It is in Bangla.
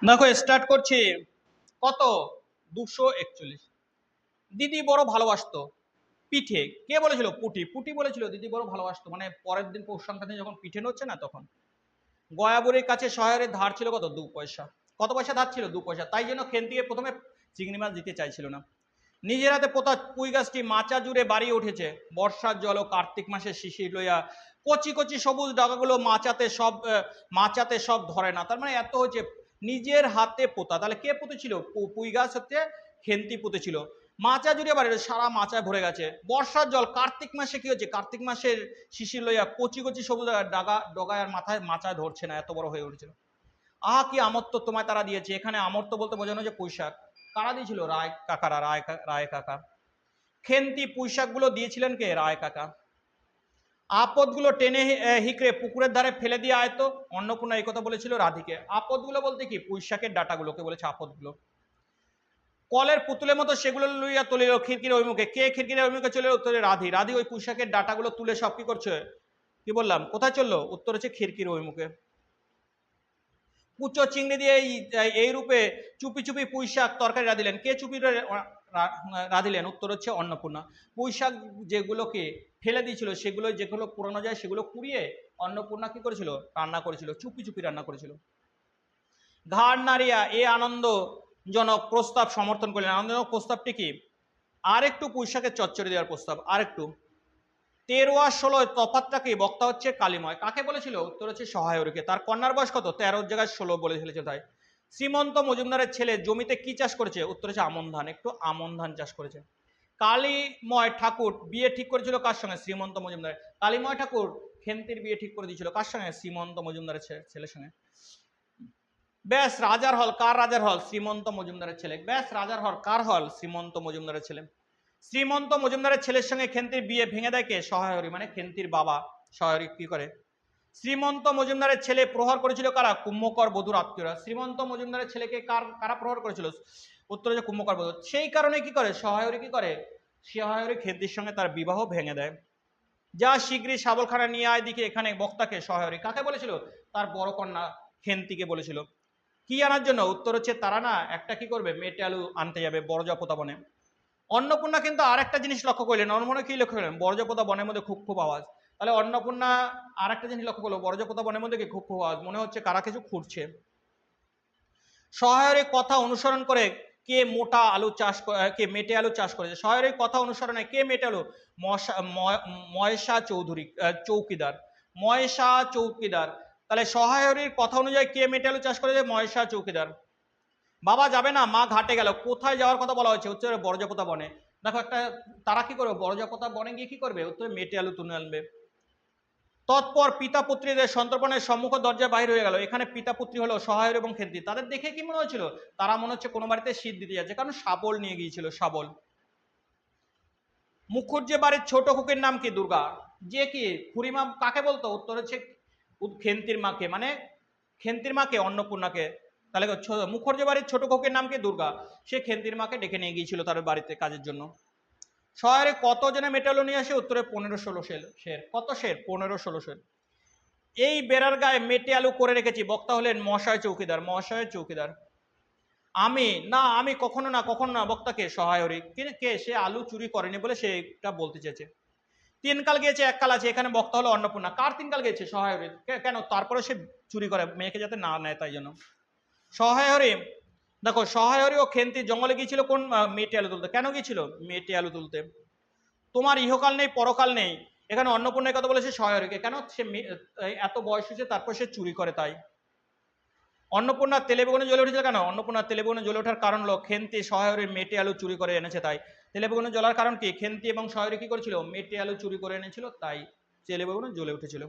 দেখো স্টার্ট করছি। কত? 241। দিদি বড় ভালোবাসতো পিঠে। কে বলেছিল? পুটি। পুটি বলেছিল দিদি বড় ভালোবাসতো, মানে পরের দিন পৌষ সংক্রান্তি যখন পিঠে নচ্ছে না তখন। গয়াবুড়ির কাছে শহরের ধার ছিল কত? 2 পয়সা। কত পয়সা ধার ছিল? 2 পয়সা। তাই জন্য খেন্তিকে প্রথমে চিংড়ি মাছ দিতে চাইছিল না। নিজের হাতে পোতা পুঁই গাছটি মাচা জুড়ে বাড়িয়ে উঠেছে। বর্ষার জল ও কার্তিক মাসের শিশির লইয়া কচি কচি সবুজ ডাগাগুলো মাচাতে সব ধরে না। তার মানে এত হচ্ছে নিজের হাতে পোতা। তাহলে কে পুঁতেছিল? পুঁই গাছ হচ্ছে খেন্তি পুঁতেছিল। মাচা জুড়ে বাড়ি, সারা মাচায় ভরে গেছে। বর্ষার জল কার্তিক মাসে কি হচ্ছে? কার্তিক মাসের শিশির লইয়া কচি কচি সবুজ ডগায় আর মাথায় মাচায় ধরছে না, এত বড় হয়ে উঠেছিল। আহা কি আমর্ত্য তোমায় তারা দিয়েছে। এখানে আমর্ত্য বলতে বোঝানো যে পুঁইশাক। কারা দিয়েছিল? রায় কাকারা। রায় কাকা। খেন্তি পুঁইশাকগুলো দিয়েছিলেন কে? রায় কাকা। আপদগুলো টেনে হিকড়ে পুকুরের ধারে ফেলে দিয়ে আয়তো। অন্নপূর্ণা এই কথা বলেছিল রাধিকে। আপদগুলো বলতে কি? পুঁইশাকের ডাটাগুলোকে বলেছে আপদগুলো। কলের পুতুলের মতো সেগুলো লইয়া তুলিল খিড়কির অভিমুখে। কে খিড়কির অভিমুখে চলে? উত্তরে রাধি। রাধি ওই পুঁইশাকের ডাটাগুলো তুলে সব কি করছে? কি বললাম, কোথায় চললো? উত্তর হচ্ছে খিড়কির অভিমুখে। কুচো চিংড়ি দিয়ে এই রূপে চুপি চুপি পুঁইশাক তরকারি রাঁধিলেন। কে চুপি রাঁধিলেন? উত্তর হচ্ছে অন্নপূর্ণা। পুঁইশাক যেগুলোকে ফেলে দিয়েছিল সেগুলো যেগুলো পুরানো যায় সেগুলো কুড়িয়ে অন্নপূর্ণা কি করেছিল? রান্না করেছিল, চুপি চুপি রান্না করেছিল। ঘাড় নাড়িয়া এ আনন্দজনক প্রস্তাব সমর্থন করলেন। আনন্দজনক প্রস্তাবটি কি? আরেকটু পুঁইশাকের চচ্চড়ি দেওয়ার প্রস্তাব, আরেকটু। 13 আর 16 তফাৎটা কি? বক্তা হচ্ছে কালিময়। কাকে বলেছিল? উত্তর হচ্ছে সহায়রীকে। তার কন্যার বয়স কত? 13 জায়গায় 16 বলে ফেলেছে। তাই শ্রীমন্ত মজুমদারের ছেলে জমিতে কি চাষ করেছে? উত্তর হচ্ছে আমন ধান। একটু আমন ধান চাষ করেছে। কালিময় ঠাকুর বিয়ে ঠিক করেছিল কার সঙ্গে? শ্রীমন্ত মজুমদার। কালিময় ঠাকুর খেন্তির বিয়ে ঠিক করে দিয়েছিল কার সঙ্গে? শ্রীমন্ত মজুমদারের ছেলের সঙ্গে। ব্যাস রাজার হল। কার রাজার হল? শ্রীমন্ত মজুমদারের ছেলে। ব্যাস রাজার হল কার হল? শ্রীমন্ত মজুমদারের ছেলে। শ্রীমন্ত মজুমদারের ছেলের সঙ্গে খেন্তির বিয়ে ভেঙে দেয় কে? সহায়রী, মানে খেন্তির বাবা। সহায়রী কি করে? শ্রীমন্ত মজুমদারের ছেলে প্রহার করেছিল কারা? কুম্ভকর বধূর আত্মীয়রা। শ্রীমন্ত মজুমদারের ছেলেকে কারা প্রহার করেছিল? উত্তর হচ্ছে কুম্ভকর বধূ। সেই কারণে কি করে সহায়রী? কি করে? সহায়রী খেন্তির সঙ্গে তার বিবাহ ভেঙে দেয়। যা শীঘ্রই শাবলখানা নিয়ে আয় দিকে। এখানে বক্তাকে সহায়রী কাকে বলেছিল? তার বড় কন্যা খেন্তিকে বলেছিল। কি আনার জন্য? উত্তর হচ্ছে তারা না একটা কি করবে? মেটে আলু আনতে যাবে বরজপোতা বনে। অন্নপূর্ণা কিন্তু আর একটা জিনিস লক্ষ্য করলেন। অন্নপূর্ণা কি লক্ষ্য করলেন? বরজপোতা বনের মধ্যে খুব খুব আওয়াজ। তাহলে অন্নপূর্ণা আর একটা জিনিস লক্ষ্য করলো, বরজপোতা বনের মধ্যে কি খুব খুব আওয়াজ, মনে হচ্ছে কারা কিছু খুঁড়ছে। সহায়রের কথা অনুসরণ করে কে মোটা আলু চাষ কে মেটে আলু চাষ করেছে? সহায়রের কথা অনুসরণে কে মেটে আলু? ময়সা চৌধুরী চৌকিদার। ময়সা চৌকিদার। তাহলে সহায়রীর কথা অনুযায়ী কে মেটে আলু চাষ করেছে? ময়সা চৌকিদার। বাবা যাবে না, মা ঘাটে গেল। কোথায় যাওয়ার কথা বলা হয়েছে? উত্তরে বরজপোতা বনে। দেখো একটা, তারা কি করবে? বরজপোতা বনে গিয়ে কি করবে? উত্তরে মেটে আলু তুলে আনবে। তৎপর পিতা পুত্রীদের সন্তর্পণের সম্মুখ দরজায় বাহির হয়ে গেল। এখানে পিতা পুত্রী হলো সহায়র এবং খেন্তি। তাদের দেখে কি মনে হচ্ছিল? তারা মনে হচ্ছে কোনো বাড়িতে শীত দিতে যাচ্ছে, কারণ শাবল নিয়ে গিয়েছিল, শাবল। মুখুজ্জে বাড়ির ছোট খুকির নাম কি? দুর্গা। যে কি খুড়িমা কাকে বলতো? উত্তর হচ্ছে খেন্তির মাকে, মানে খেন্তির মাকে, অন্নপূর্ণাকে। তাহলে মুখুজ্জে বাড়ির ছোট খুকির নাম কি? দুর্গা। সে খেন্তির মাকে ডেকে নিয়ে গিয়েছিল তার বাড়িতে কাজের জন্য। শহরে কত জনে মেটালো নিয়ে আসে? উত্তরে 15-16 শের। কত শের? 15-16 শের। এই বেড়ার গায়ে মেটে আলু করে রেখেছি। বক্তা হলেন মহাশয় চৌকিদার। মহাশয় চৌকিদার। আমি কখনো না। বক্তাকে সহায়রী কে? সে আলু চুরি করেনি বলে সে এটা বলতে চেয়েছে। 3 কাল গিয়েছে 1 কাল আছে। এখানে বক্তা হলো অন্নপূর্ণা। কার 3 কাল গিয়েছে? সহায়রী। কেন? তারপরে সে চুরি করে, মেয়েকে যাতে না নেয় তাই জন্য। সহায়রী, দেখো সহায়রী ও খেন্তি জঙ্গলে গিয়েছিল কোন? মেটে আলু তুলতে। কেন গিয়েছিল? মেটে আলু তুলতে। তোমার ইহকাল নেই পরকাল নেই। এখানে অন্নপূর্ণার কথা বলেছে সহায়রীকে। কেন? সে এত বয়স হয়েছে তারপর সে চুরি করে তাই। অন্নপূর্ণা তেলে বেগুনে জ্বলে উঠেছিল কেন? অন্নপূর্ণা তেলে বেগুনে জ্বলে ওঠার কারণ হলো খেন্তি সহায়রীর মেটে আলু চুরি করে এনেছে তাই। তেলে বেগুনে জ্বলার কারণ কি? খেন্তি এবং সহায়রী কি করেছিল? মেটে আলু চুরি করে এনেছিল তাই তেলে বেগুনে জ্বলে উঠেছিল।